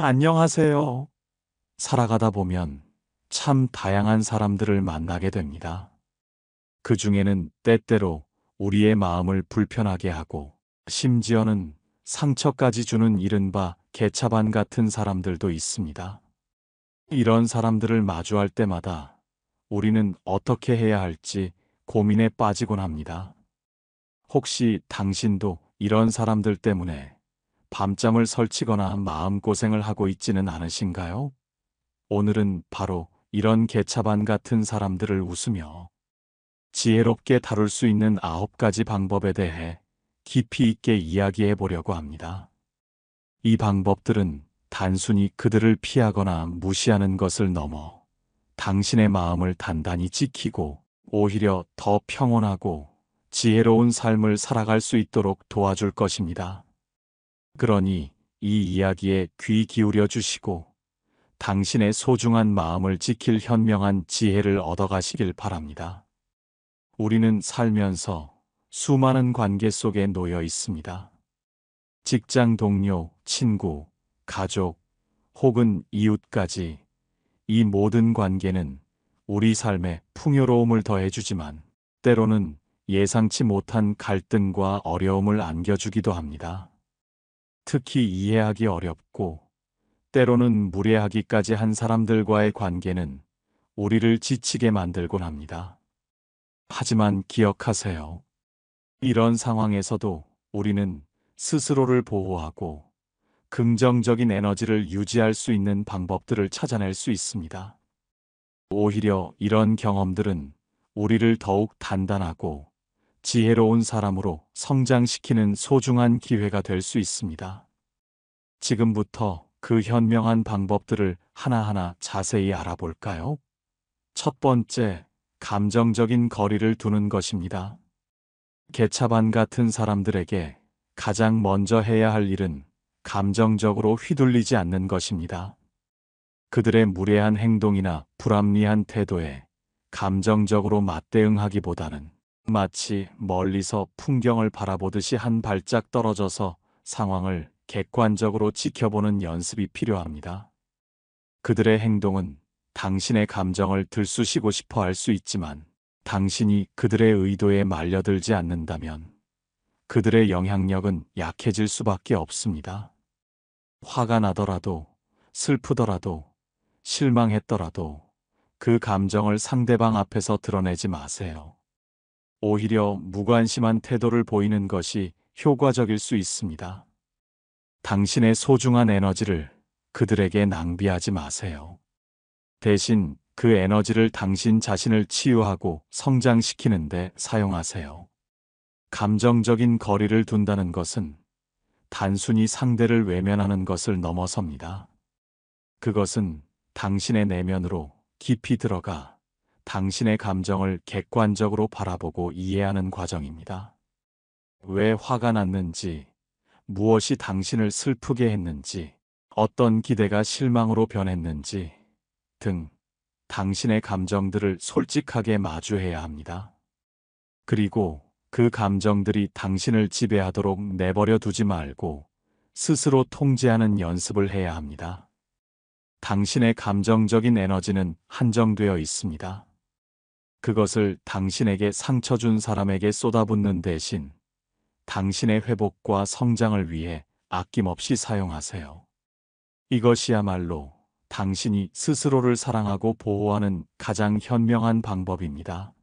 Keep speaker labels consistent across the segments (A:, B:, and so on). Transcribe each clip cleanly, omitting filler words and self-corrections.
A: 안녕하세요. 살아가다 보면 참 다양한 사람들을 만나게 됩니다. 그 중에는 때때로 우리의 마음을 불편하게 하고 심지어는 상처까지 주는 이른바 개차반 같은 사람들도 있습니다. 이런 사람들을 마주할 때마다 우리는 어떻게 해야 할지 고민에 빠지곤 합니다. 혹시 당신도 이런 사람들 때문에 밤잠을 설치거나 마음고생을 하고 있지는 않으신가요? 오늘은 바로 이런 개차반 같은 사람들을 웃으며 지혜롭게 다룰 수 있는 9가지 방법에 대해 깊이 있게 이야기해 보려고 합니다. 이 방법들은 단순히 그들을 피하거나 무시하는 것을 넘어 당신의 마음을 단단히 지키고 오히려 더 평온하고 지혜로운 삶을 살아갈 수 있도록 도와줄 것입니다. 그러니 이 이야기에 귀 기울여 주시고 당신의 소중한 마음을 지킬 현명한 지혜를 얻어가시길 바랍니다. 우리는 살면서 수많은 관계 속에 놓여 있습니다. 직장 동료, 친구, 가족, 혹은 이웃까지 이 모든 관계는 우리 삶에 풍요로움을 더해주지만 때로는 예상치 못한 갈등과 어려움을 안겨주기도 합니다. 특히 이해하기 어렵고 때로는 무례하기까지 한 사람들과의 관계는 우리를 지치게 만들곤 합니다. 하지만 기억하세요. 이런 상황에서도 우리는 스스로를 보호하고 긍정적인 에너지를 유지할 수 있는 방법들을 찾아낼 수 있습니다. 오히려 이런 경험들은 우리를 더욱 단단하고 지혜로운 사람으로 성장시키는 소중한 기회가 될 수 있습니다. 지금부터 그 현명한 방법들을 하나하나 자세히 알아볼까요? 첫 번째, 감정적인 거리를 두는 것입니다. 개차반 같은 사람들에게 가장 먼저 해야 할 일은 감정적으로 휘둘리지 않는 것입니다. 그들의 무례한 행동이나 불합리한 태도에 감정적으로 맞대응하기보다는 마치 멀리서 풍경을 바라보듯이 한 발짝 떨어져서 상황을 객관적으로 지켜보는 연습이 필요합니다. 그들의 행동은 당신의 감정을 들쑤시고 싶어 할 수 있지만 당신이 그들의 의도에 말려들지 않는다면 그들의 영향력은 약해질 수밖에 없습니다. 화가 나더라도, 슬프더라도, 실망했더라도 그 감정을 상대방 앞에서 드러내지 마세요. 오히려 무관심한 태도를 보이는 것이 효과적일 수 있습니다. 당신의 소중한 에너지를 그들에게 낭비하지 마세요. 대신 그 에너지를 당신 자신을 치유하고 성장시키는 데 사용하세요. 감정적인 거리를 둔다는 것은 단순히 상대를 외면하는 것을 넘어섭니다. 그것은 당신의 내면으로 깊이 들어가 당신의 감정을 객관적으로 바라보고 이해하는 과정입니다. 왜 화가 났는지, 무엇이 당신을 슬프게 했는지, 어떤 기대가 실망으로 변했는지 등 당신의 감정들을 솔직하게 마주해야 합니다. 그리고 그 감정들이 당신을 지배하도록 내버려 두지 말고 스스로 통제하는 연습을 해야 합니다. 당신의 감정적인 에너지는 한정되어 있습니다. 그것을 당신에게 상처 준 사람에게 쏟아붓는 대신 당신의 회복과 성장을 위해 아낌없이 사용하세요. 이것이야말로 당신이 스스로를 사랑하고 보호하는 가장 현명한 방법입니다.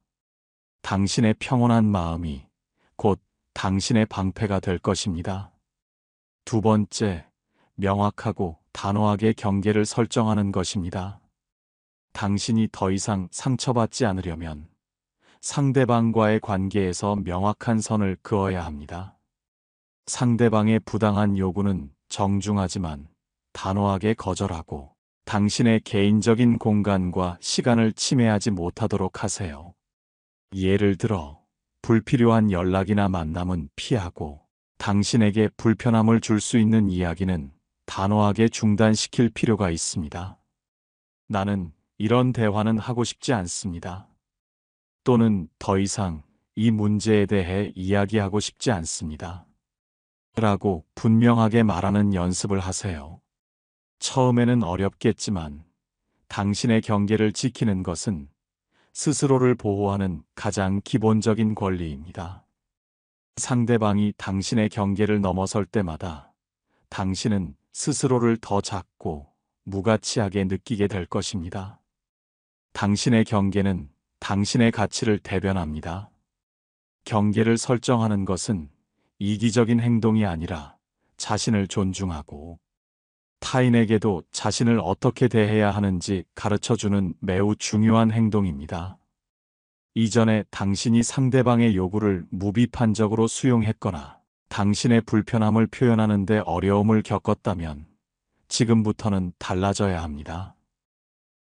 A: 당신의 평온한 마음이 곧 당신의 방패가 될 것입니다. 두 번째, 명확하고 단호하게 경계를 설정하는 것입니다. 당신이 더 이상 상처받지 않으려면 상대방과의 관계에서 명확한 선을 그어야 합니다. 상대방의 부당한 요구는 정중하지만 단호하게 거절하고 당신의 개인적인 공간과 시간을 침해하지 못하도록 하세요. 예를 들어, 불필요한 연락이나 만남은 피하고 당신에게 불편함을 줄 수 있는 이야기는 단호하게 중단시킬 필요가 있습니다. 나는 이런 대화는 하고 싶지 않습니다. 또는 더 이상 이 문제에 대해 이야기하고 싶지 않습니다. 라고 분명하게 말하는 연습을 하세요. 처음에는 어렵겠지만 당신의 경계를 지키는 것은 스스로를 보호하는 가장 기본적인 권리입니다. 상대방이 당신의 경계를 넘어설 때마다 당신은 스스로를 더 작고 무가치하게 느끼게 될 것입니다. 당신의 경계는 당신의 가치를 대변합니다. 경계를 설정하는 것은 이기적인 행동이 아니라 자신을 존중하고 타인에게도 자신을 어떻게 대해야 하는지 가르쳐주는 매우 중요한 행동입니다. 이전에 당신이 상대방의 요구를 무비판적으로 수용했거나 당신의 불편함을 표현하는 데 어려움을 겪었다면 지금부터는 달라져야 합니다.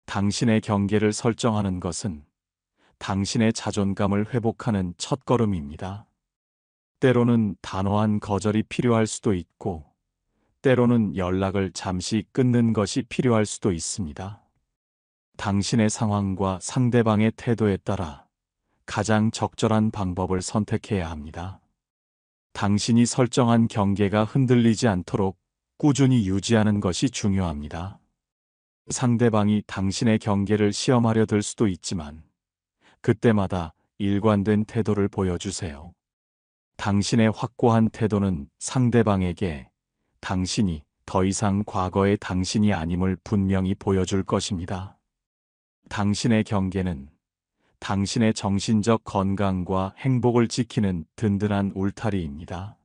A: 당신의 경계를 설정하는 것은 당신의 자존감을 회복하는 첫걸음입니다. 때로는 단호한 거절이 필요할 수도 있고, 때로는 연락을 잠시 끊는 것이 필요할 수도 있습니다. 당신의 상황과 상대방의 태도에 따라 가장 적절한 방법을 선택해야 합니다. 당신이 설정한 경계가 흔들리지 않도록 꾸준히 유지하는 것이 중요합니다. 상대방이 당신의 경계를 시험하려 들 수도 있지만, 그때마다 일관된 태도를 보여주세요. 당신의 확고한 태도는 상대방에게 당신이 더 이상 과거의 당신이 아님을 분명히 보여줄 것입니다. 당신의 경계는 당신의 정신적 건강과 행복을 지키는 든든한 울타리입니다.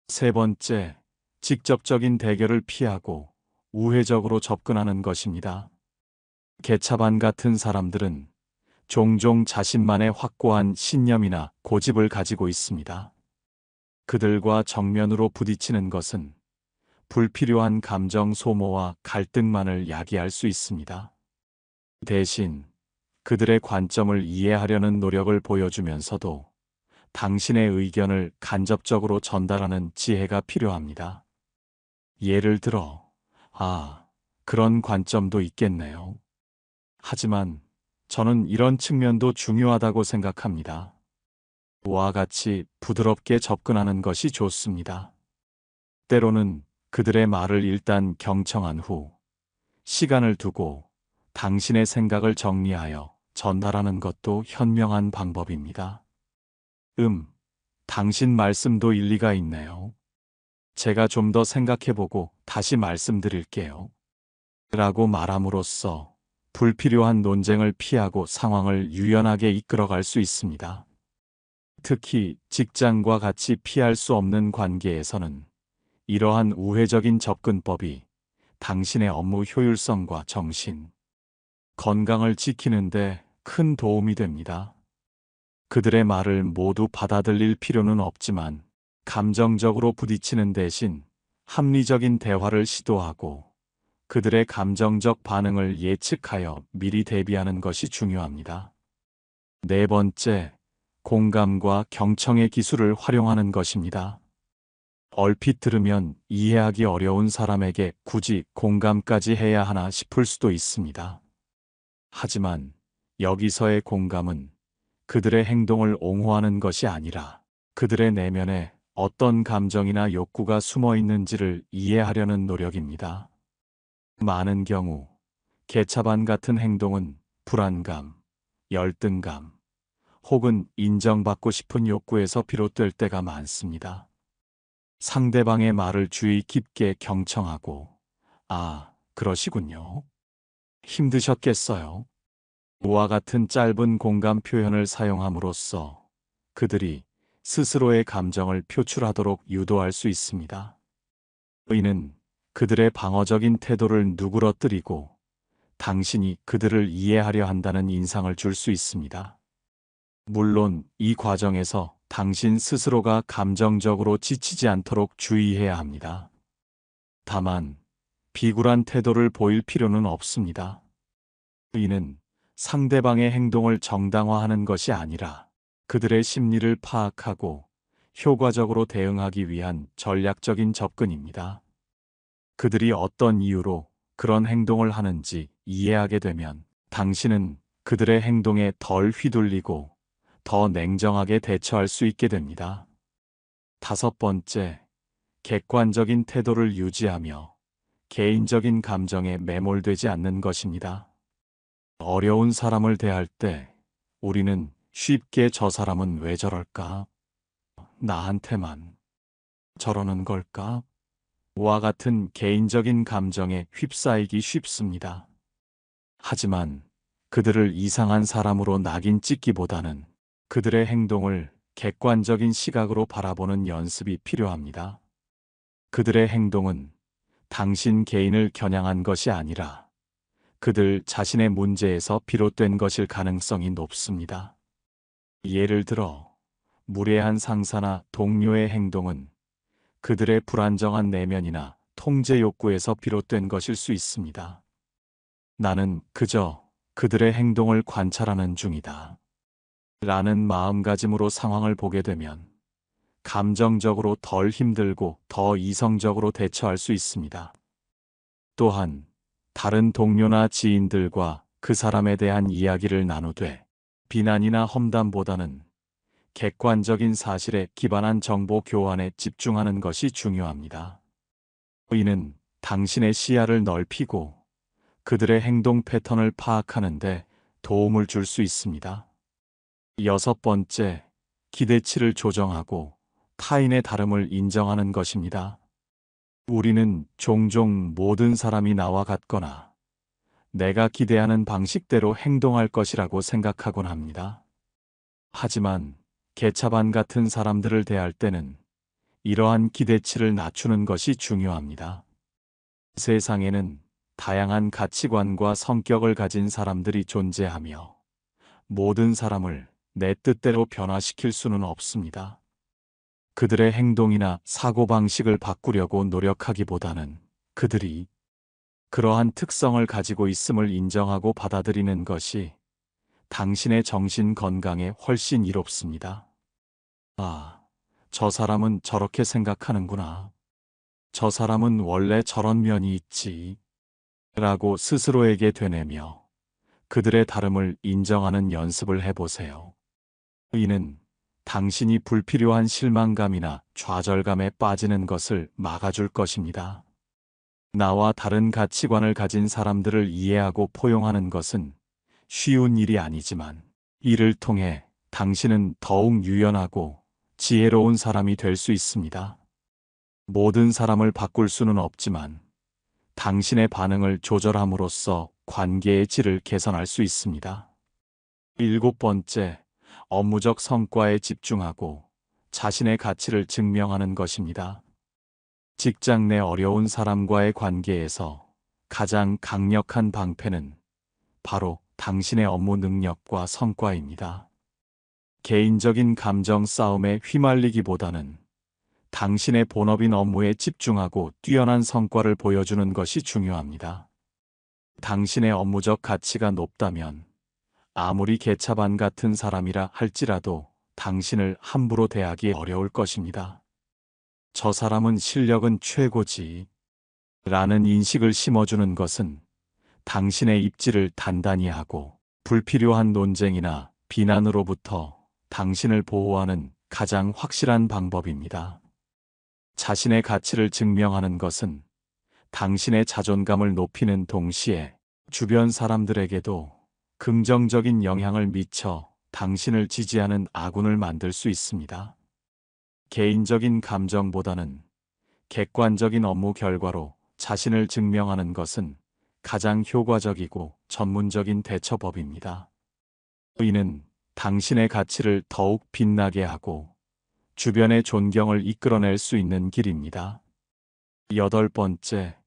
A: 세 번째, 직접적인 대결을 피하고 우회적으로 접근하는 것입니다. 개차반 같은 사람들은 종종 자신만의 확고한 신념이나 고집을 가지고 있습니다. 그들과 정면으로 부딪히는 것은 불필요한 감정 소모와 갈등만을 야기할 수 있습니다. 대신 그들의 관점을 이해하려는 노력을 보여주면서도 당신의 의견을 간접적으로 전달하는 지혜가 필요합니다. 예를 들어, 그런 관점도 있겠네요. 하지만 저는 이런 측면도 중요하다고 생각합니다. 와 같이 부드럽게 접근하는 것이 좋습니다. 때로는 그들의 말을 일단 경청한 후 시간을 두고 당신의 생각을 정리하여 전달하는 것도 현명한 방법입니다. 당신 말씀도 일리가 있네요. 제가 좀 더 생각해보고 다시 말씀드릴게요. 라고 말함으로써 불필요한 논쟁을 피하고 상황을 유연하게 이끌어갈 수 있습니다. 특히 직장과 같이 피할 수 없는 관계에서는 이러한 우회적인 접근법이 당신의 업무 효율성과 정신, 건강을 지키는데 큰 도움이 됩니다. 그들의 말을 모두 받아들일 필요는 없지만 감정적으로 부딪히는 대신 합리적인 대화를 시도하고 그들의 감정적 반응을 예측하여 미리 대비하는 것이 중요합니다. 네 번째, 공감과 경청의 기술을 활용하는 것입니다. 얼핏 들으면 이해하기 어려운 사람에게 굳이 공감까지 해야 하나 싶을 수도 있습니다. 하지만 여기서의 공감은 그들의 행동을 옹호하는 것이 아니라 그들의 내면에 어떤 감정이나 욕구가 숨어 있는지를 이해하려는 노력입니다. 많은 경우 개차반 같은 행동은 불안감, 열등감, 혹은 인정받고 싶은 욕구에서 비롯될 때가 많습니다. 상대방의 말을 주의 깊게 경청하고, 그러시군요. 힘드셨겠어요. 와 같은 짧은 공감 표현을 사용함으로써 그들이 스스로의 감정을 표출하도록 유도할 수 있습니다. 이는 그들의 방어적인 태도를 누그러뜨리고 당신이 그들을 이해하려 한다는 인상을 줄 수 있습니다. 물론 이 과정에서 당신 스스로가 감정적으로 지치지 않도록 주의해야 합니다. 다만 비굴한 태도를 보일 필요는 없습니다. 이는 상대방의 행동을 정당화하는 것이 아니라 그들의 심리를 파악하고 효과적으로 대응하기 위한 전략적인 접근입니다. 그들이 어떤 이유로 그런 행동을 하는지 이해하게 되면 당신은 그들의 행동에 덜 휘둘리고 더 냉정하게 대처할 수 있게 됩니다. 다섯 번째, 객관적인 태도를 유지하며 개인적인 감정에 매몰되지 않는 것입니다. 어려운 사람을 대할 때 우리는 쉽게 저 사람은 왜 저럴까? 나한테만 저러는 걸까? 와 같은 개인적인 감정에 휩싸이기 쉽습니다. 하지만 그들을 이상한 사람으로 낙인 찍기보다는 그들의 행동을 객관적인 시각으로 바라보는 연습이 필요합니다. 그들의 행동은 당신 개인을 겨냥한 것이 아니라 그들 자신의 문제에서 비롯된 것일 가능성이 높습니다. 예를 들어, 무례한 상사나 동료의 행동은 그들의 불안정한 내면이나 통제 욕구에서 비롯된 것일 수 있습니다. 나는 그저 그들의 행동을 관찰하는 중이다. 라는 마음가짐으로 상황을 보게 되면 감정적으로 덜 힘들고 더 이성적으로 대처할 수 있습니다. 또한 다른 동료나 지인들과 그 사람에 대한 이야기를 나누되 비난이나 험담보다는 객관적인 사실에 기반한 정보 교환에 집중하는 것이 중요합니다. 이는 당신의 시야를 넓히고 그들의 행동 패턴을 파악하는 데 도움을 줄 수 있습니다. 여섯 번째, 기대치를 조정하고 타인의 다름을 인정하는 것입니다. 우리는 종종 모든 사람이 나와 같거나 내가 기대하는 방식대로 행동할 것이라고 생각하곤 합니다. 하지만 개차반 같은 사람들을 대할 때는 이러한 기대치를 낮추는 것이 중요합니다. 세상에는 다양한 가치관과 성격을 가진 사람들이 존재하며 모든 사람을 내 뜻대로 변화시킬 수는 없습니다. 그들의 행동이나 사고방식을 바꾸려고 노력하기보다는 그들이 그러한 특성을 가지고 있음을 인정하고 받아들이는 것이 당신의 정신 건강에 훨씬 이롭습니다. 아, 저 사람은 저렇게 생각하는구나. 저 사람은 원래 저런 면이 있지. 라고 스스로에게 되뇌며 그들의 다름을 인정하는 연습을 해보세요. 이는 당신이 불필요한 실망감이나 좌절감에 빠지는 것을 막아줄 것입니다. 나와 다른 가치관을 가진 사람들을 이해하고 포용하는 것은 쉬운 일이 아니지만 이를 통해 당신은 더욱 유연하고 지혜로운 사람이 될 수 있습니다. 모든 사람을 바꿀 수는 없지만 당신의 반응을 조절함으로써 관계의 질을 개선할 수 있습니다. 일곱 번째, 업무적 성과에 집중하고 자신의 가치를 증명하는 것입니다. 직장 내 어려운 사람과의 관계에서 가장 강력한 방패는 바로 당신의 업무 능력과 성과입니다. 개인적인 감정 싸움에 휘말리기보다는 당신의 본업인 업무에 집중하고 뛰어난 성과를 보여주는 것이 중요합니다. 당신의 업무적 가치가 높다면 아무리 개차반 같은 사람이라 할지라도 당신을 함부로 대하기 어려울 것입니다. 저 사람은 실력은 최고지. 라는 인식을 심어주는 것은 당신의 입지를 단단히 하고 불필요한 논쟁이나 비난으로부터 당신을 보호하는 가장 확실한 방법입니다. 자신의 가치를 증명하는 것은 당신의 자존감을 높이는 동시에 주변 사람들에게도 긍정적인 영향을 미쳐 당신을 지지하는 아군을 만들 수 있습니다. 개인적인 감정보다는 객관적인 업무 결과로 자신을 증명하는 것은 가장 효과적이고 전문적인 대처법입니다. 이는 당신의 가치를 더욱 빛나게 하고 주변의 존경을 이끌어낼 수 있는 길입니다. 여덟 번째,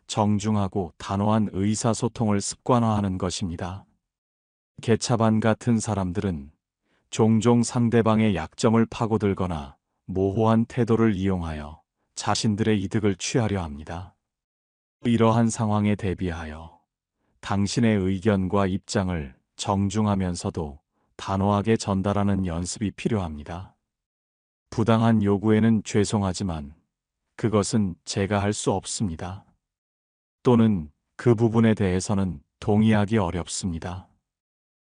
A: 정중하고 단호한 의사소통을 습관화하는 것입니다. 개차반 같은 사람들은 종종 상대방의 약점을 파고들거나 모호한 태도를 이용하여 자신들의 이득을 취하려 합니다. 이러한 상황에 대비하여 당신의 의견과 입장을 정중하면서도 단호하게 전달하는 연습이 필요합니다. 부당한 요구에는 죄송하지만 그것은 제가 할 수 없습니다. 또는 그 부분에 대해서는 동의하기 어렵습니다.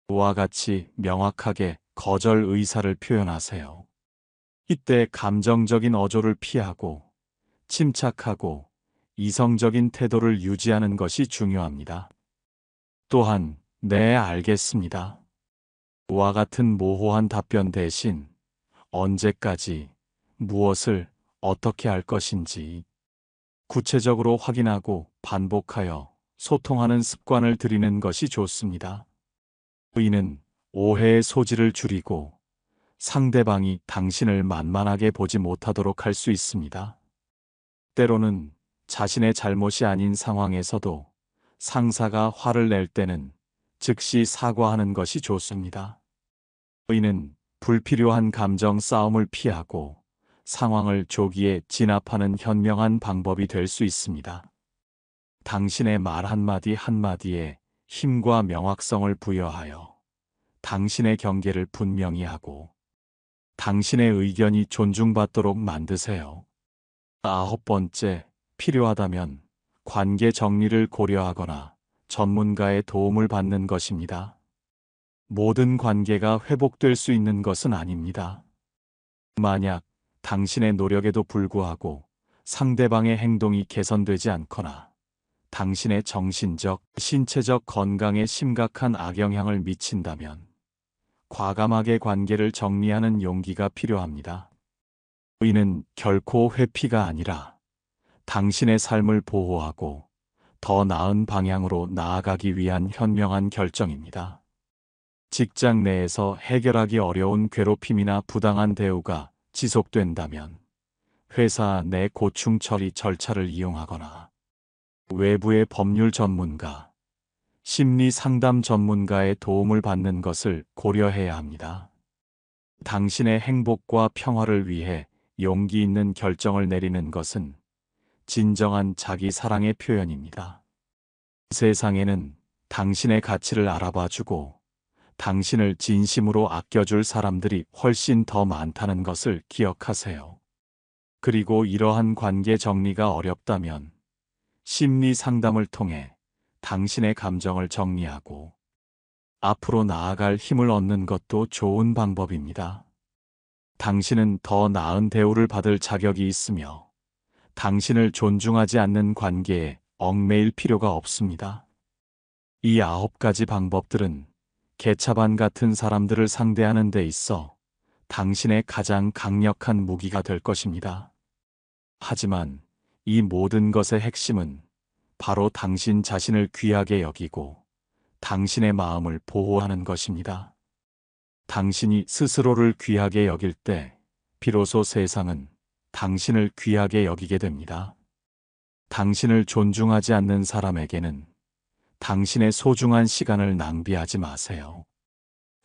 A: 와 같이 명확하게 거절 의사를 표현하세요. 이때 감정적인 어조를 피하고 침착하고 이성적인 태도를 유지하는 것이 중요합니다. 또한, 네, 알겠습니다. 와 같은 모호한 답변 대신 언제까지, 무엇을, 어떻게 할 것인지 구체적으로 확인하고 반복하여 소통하는 습관을 들이는 것이 좋습니다. 이는 오해의 소지를 줄이고 상대방이 당신을 만만하게 보지 못하도록 할 수 있습니다. 때로는 자신의 잘못이 아닌 상황에서도 상사가 화를 낼 때는 즉시 사과하는 것이 좋습니다. 이는 불필요한 감정 싸움을 피하고 상황을 조기에 진압하는 현명한 방법이 될 수 있습니다. 당신의 말 한마디 한마디에 힘과 명확성을 부여하여 당신의 경계를 분명히 하고 당신의 의견이 존중받도록 만드세요. 9번째, 필요하다면 관계 정리를 고려하거나 전문가의 도움을 받는 것입니다. 모든 관계가 회복될 수 있는 것은 아닙니다. 만약 당신의 노력에도 불구하고 상대방의 행동이 개선되지 않거나 당신의 정신적, 신체적 건강에 심각한 악영향을 미친다면 과감하게 관계를 정리하는 용기가 필요합니다. 이는 결코 회피가 아니라 당신의 삶을 보호하고 더 나은 방향으로 나아가기 위한 현명한 결정입니다. 직장 내에서 해결하기 어려운 괴롭힘이나 부당한 대우가 지속된다면 회사 내 고충 처리 절차를 이용하거나 외부의 법률 전문가, 심리 상담 전문가의 도움을 받는 것을 고려해야 합니다. 당신의 행복과 평화를 위해 용기 있는 결정을 내리는 것은 진정한 자기 사랑의 표현입니다. 세상에는 당신의 가치를 알아봐주고 당신을 진심으로 아껴줄 사람들이 훨씬 더 많다는 것을 기억하세요. 그리고 이러한 관계 정리가 어렵다면 심리 상담을 통해 당신의 감정을 정리하고 앞으로 나아갈 힘을 얻는 것도 좋은 방법입니다. 당신은 더 나은 대우를 받을 자격이 있으며 당신을 존중하지 않는 관계에 얽매일 필요가 없습니다. 이 9가지 방법들은 개차반 같은 사람들을 상대하는 데 있어 당신의 가장 강력한 무기가 될 것입니다. 하지만 이 모든 것의 핵심은 바로 당신 자신을 귀하게 여기고 당신의 마음을 보호하는 것입니다. 당신이 스스로를 귀하게 여길 때 비로소 세상은 당신을 귀하게 여기게 됩니다. 당신을 존중하지 않는 사람에게는 당신의 소중한 시간을 낭비하지 마세요.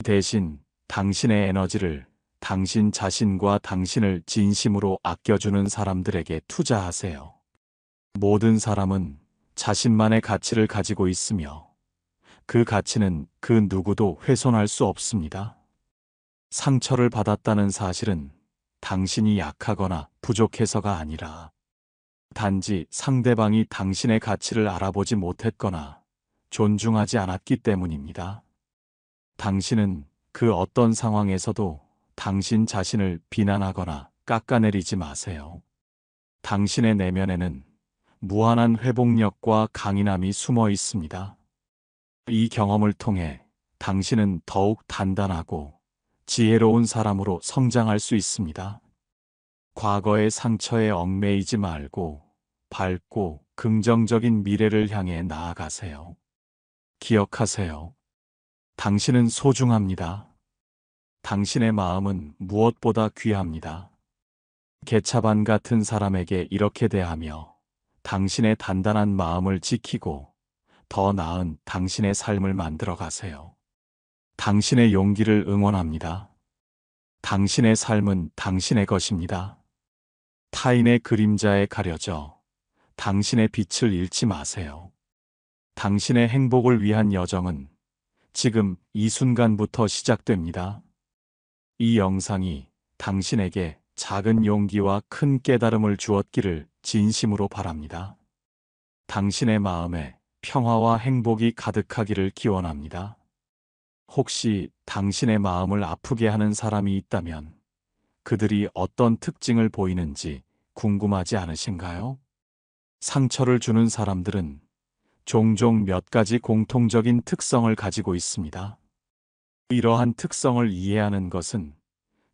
A: 대신 당신의 에너지를 당신 자신과 당신을 진심으로 아껴주는 사람들에게 투자하세요. 모든 사람은 자신만의 가치를 가지고 있으며 그 가치는 그 누구도 훼손할 수 없습니다. 상처를 받았다는 사실은 당신이 약하거나 부족해서가 아니라 단지 상대방이 당신의 가치를 알아보지 못했거나 존중하지 않았기 때문입니다. 당신은 그 어떤 상황에서도 당신 자신을 비난하거나 깎아내리지 마세요. 당신의 내면에는 무한한 회복력과 강인함이 숨어 있습니다. 이 경험을 통해 당신은 더욱 단단하고 지혜로운 사람으로 성장할 수 있습니다. 과거의 상처에 얽매이지 말고 밝고 긍정적인 미래를 향해 나아가세요. 기억하세요. 당신은 소중합니다. 당신의 마음은 무엇보다 귀합니다. 개차반 같은 사람에게 이렇게 대하며 당신의 단단한 마음을 지키고 더 나은 당신의 삶을 만들어 가세요. 당신의 용기를 응원합니다. 당신의 삶은 당신의 것입니다. 타인의 그림자에 가려져 당신의 빛을 잃지 마세요. 당신의 행복을 위한 여정은 지금 이 순간부터 시작됩니다. 이 영상이 당신에게 작은 용기와 큰 깨달음을 주었기를 진심으로 바랍니다. 당신의 마음에 평화와 행복이 가득하기를 기원합니다. 혹시 당신의 마음을 아프게 하는 사람이 있다면 그들이 어떤 특징을 보이는지 궁금하지 않으신가요? 상처를 주는 사람들은 종종 몇 가지 공통적인 특성을 가지고 있습니다. 이러한 특성을 이해하는 것은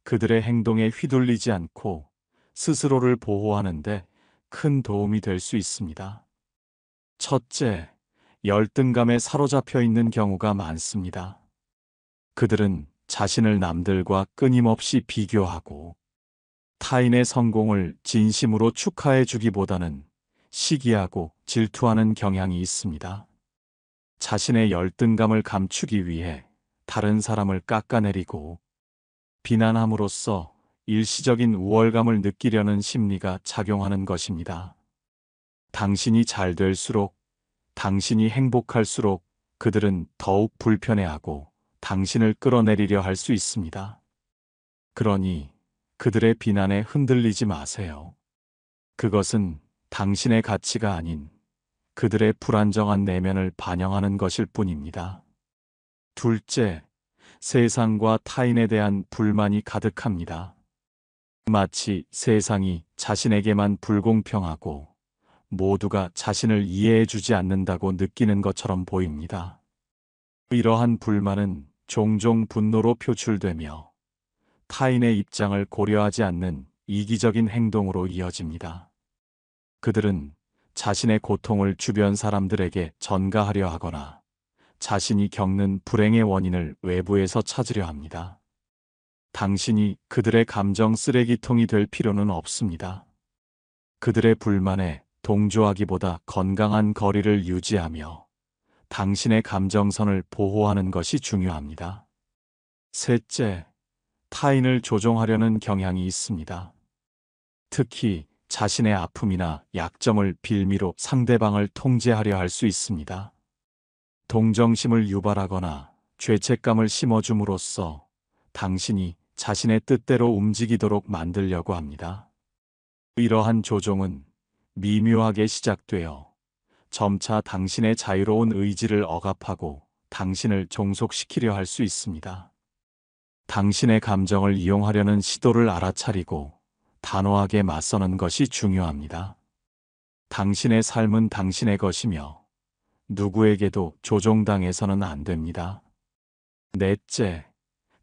A: 그들의 행동에 휘둘리지 않고 스스로를 보호하는 데 큰 도움이 될 수 있습니다. 첫째, 열등감에 사로잡혀 있는 경우가 많습니다. 그들은 자신을 남들과 끊임없이 비교하고 타인의 성공을 진심으로 축하해 주기보다는 시기하고 질투하는 경향이 있습니다. 자신의 열등감을 감추기 위해 다른 사람을 깎아내리고 비난함으로써 일시적인 우월감을 느끼려는 심리가 작용하는 것입니다. 당신이 잘 될수록, 당신이 행복할수록 그들은 더욱 불편해하고 당신을 끌어내리려 할 수 있습니다. 그러니 그들의 비난에 흔들리지 마세요. 그것은 당신의 가치가 아닌 그들의 불안정한 내면을 반영하는 것일 뿐입니다. 둘째, 세상과 타인에 대한 불만이 가득합니다. 마치 세상이 자신에게만 불공평하고 모두가 자신을 이해해주지 않는다고 느끼는 것처럼 보입니다. 이러한 불만은 종종 분노로 표출되며 타인의 입장을 고려하지 않는 이기적인 행동으로 이어집니다. 그들은 자신의 고통을 주변 사람들에게 전가하려 하거나 자신이 겪는 불행의 원인을 외부에서 찾으려 합니다. 당신이 그들의 감정 쓰레기통이 될 필요는 없습니다. 그들의 불만에 동조하기보다 건강한 거리를 유지하며 당신의 감정선을 보호하는 것이 중요합니다. 셋째, 타인을 조종하려는 경향이 있습니다. 특히 자신의 아픔이나 약점을 빌미로 상대방을 통제하려 할 수 있습니다. 동정심을 유발하거나 죄책감을 심어줌으로써 당신이 자신의 뜻대로 움직이도록 만들려고 합니다. 이러한 조종은 미묘하게 시작되어 점차 당신의 자유로운 의지를 억압하고 당신을 종속시키려 할 수 있습니다. 당신의 감정을 이용하려는 시도를 알아차리고 단호하게 맞서는 것이 중요합니다. 당신의 삶은 당신의 것이며 누구에게도 조종당해서는 안 됩니다. 넷째,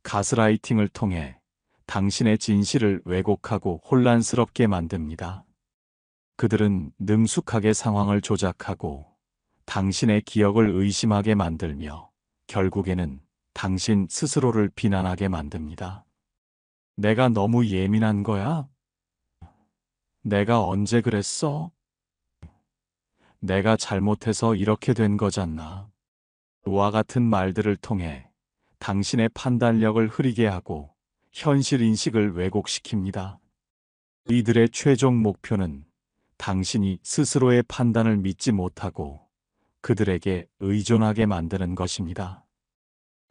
A: 가스라이팅을 통해 당신의 진실을 왜곡하고 혼란스럽게 만듭니다. 그들은 능숙하게 상황을 조작하고 당신의 기억을 의심하게 만들며 결국에는 당신 스스로를 비난하게 만듭니다. 내가 너무 예민한 거야? 내가 언제 그랬어? 내가 잘못해서 이렇게 된 거잖아. 와 같은 말들을 통해 당신의 판단력을 흐리게 하고 현실 인식을 왜곡시킵니다. 이들의 최종 목표는 당신이 스스로의 판단을 믿지 못하고 그들에게 의존하게 만드는 것입니다.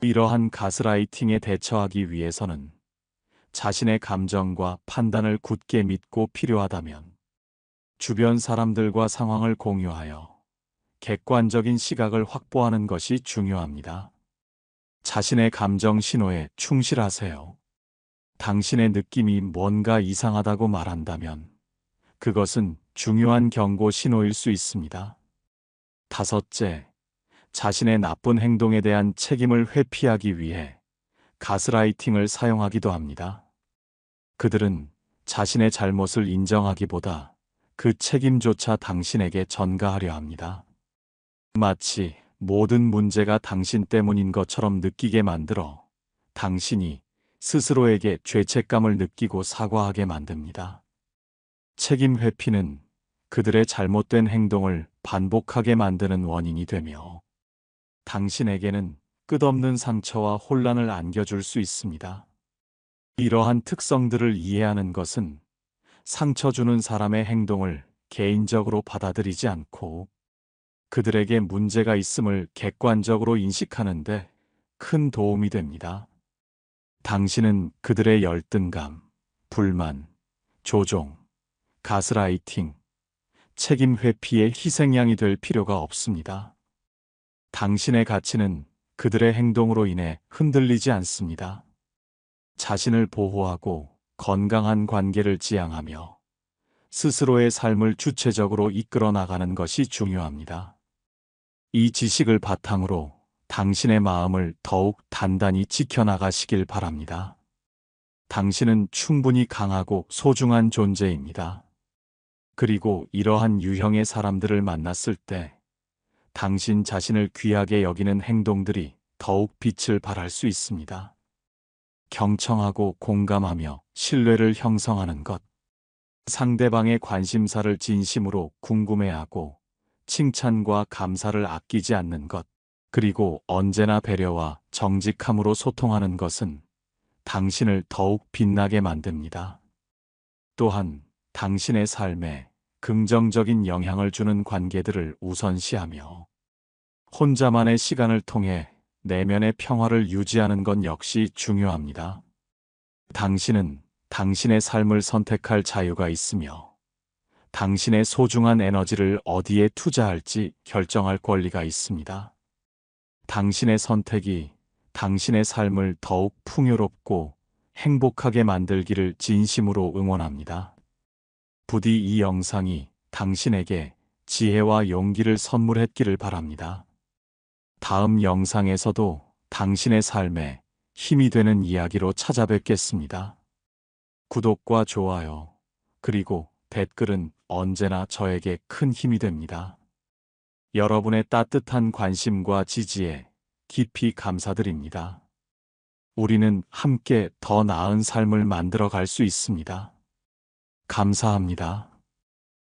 A: 이러한 가스라이팅에 대처하기 위해서는 자신의 감정과 판단을 굳게 믿고 필요하다면 주변 사람들과 상황을 공유하여 객관적인 시각을 확보하는 것이 중요합니다. 자신의 감정 신호에 충실하세요. 당신의 느낌이 뭔가 이상하다고 말한다면 그것은 중요한 경고 신호일 수 있습니다. 다섯째, 자신의 나쁜 행동에 대한 책임을 회피하기 위해 가스라이팅을 사용하기도 합니다. 그들은 자신의 잘못을 인정하기보다 그 책임조차 당신에게 전가하려 합니다. 마치 모든 문제가 당신 때문인 것처럼 느끼게 만들어 당신이 스스로에게 죄책감을 느끼고 사과하게 만듭니다. 책임 회피는 그들의 잘못된 행동을 반복하게 만드는 원인이 되며 당신에게는 끝없는 상처와 혼란을 안겨줄 수 있습니다. 이러한 특성들을 이해하는 것은 상처 주는 사람의 행동을 개인적으로 받아들이지 않고 그들에게 문제가 있음을 객관적으로 인식하는데 큰 도움이 됩니다. 당신은 그들의 열등감, 불만, 조종, 가스라이팅, 책임 회피의 희생양이 될 필요가 없습니다. 당신의 가치는 그들의 행동으로 인해 흔들리지 않습니다. 자신을 보호하고 건강한 관계를 지향하며 스스로의 삶을 주체적으로 이끌어 나가는 것이 중요합니다. 이 지식을 바탕으로 당신의 마음을 더욱 단단히 지켜나가시길 바랍니다. 당신은 충분히 강하고 소중한 존재입니다. 그리고 이러한 유형의 사람들을 만났을 때 당신 자신을 귀하게 여기는 행동들이 더욱 빛을 발할 수 있습니다. 경청하고 공감하며 신뢰를 형성하는 것. 상대방의 관심사를 진심으로 궁금해하고 칭찬과 감사를 아끼지 않는 것. 그리고 언제나 배려와 정직함으로 소통하는 것은 당신을 더욱 빛나게 만듭니다. 또한 당신의 삶에 긍정적인 영향을 주는 관계들을 우선시하며 혼자만의 시간을 통해 내면의 평화를 유지하는 것 역시 중요합니다. 당신은 당신의 삶을 선택할 자유가 있으며 당신의 소중한 에너지를 어디에 투자할지 결정할 권리가 있습니다. 당신의 선택이 당신의 삶을 더욱 풍요롭고 행복하게 만들기를 진심으로 응원합니다. 부디 이 영상이 당신에게 지혜와 용기를 선물했기를 바랍니다. 다음 영상에서도 당신의 삶에 힘이 되는 이야기로 찾아뵙겠습니다. 구독과 좋아요, 그리고 댓글은 언제나 저에게 큰 힘이 됩니다. 여러분의 따뜻한 관심과 지지에 깊이 감사드립니다. 우리는 함께 더 나은 삶을 만들어 갈 수 있습니다. 감사합니다.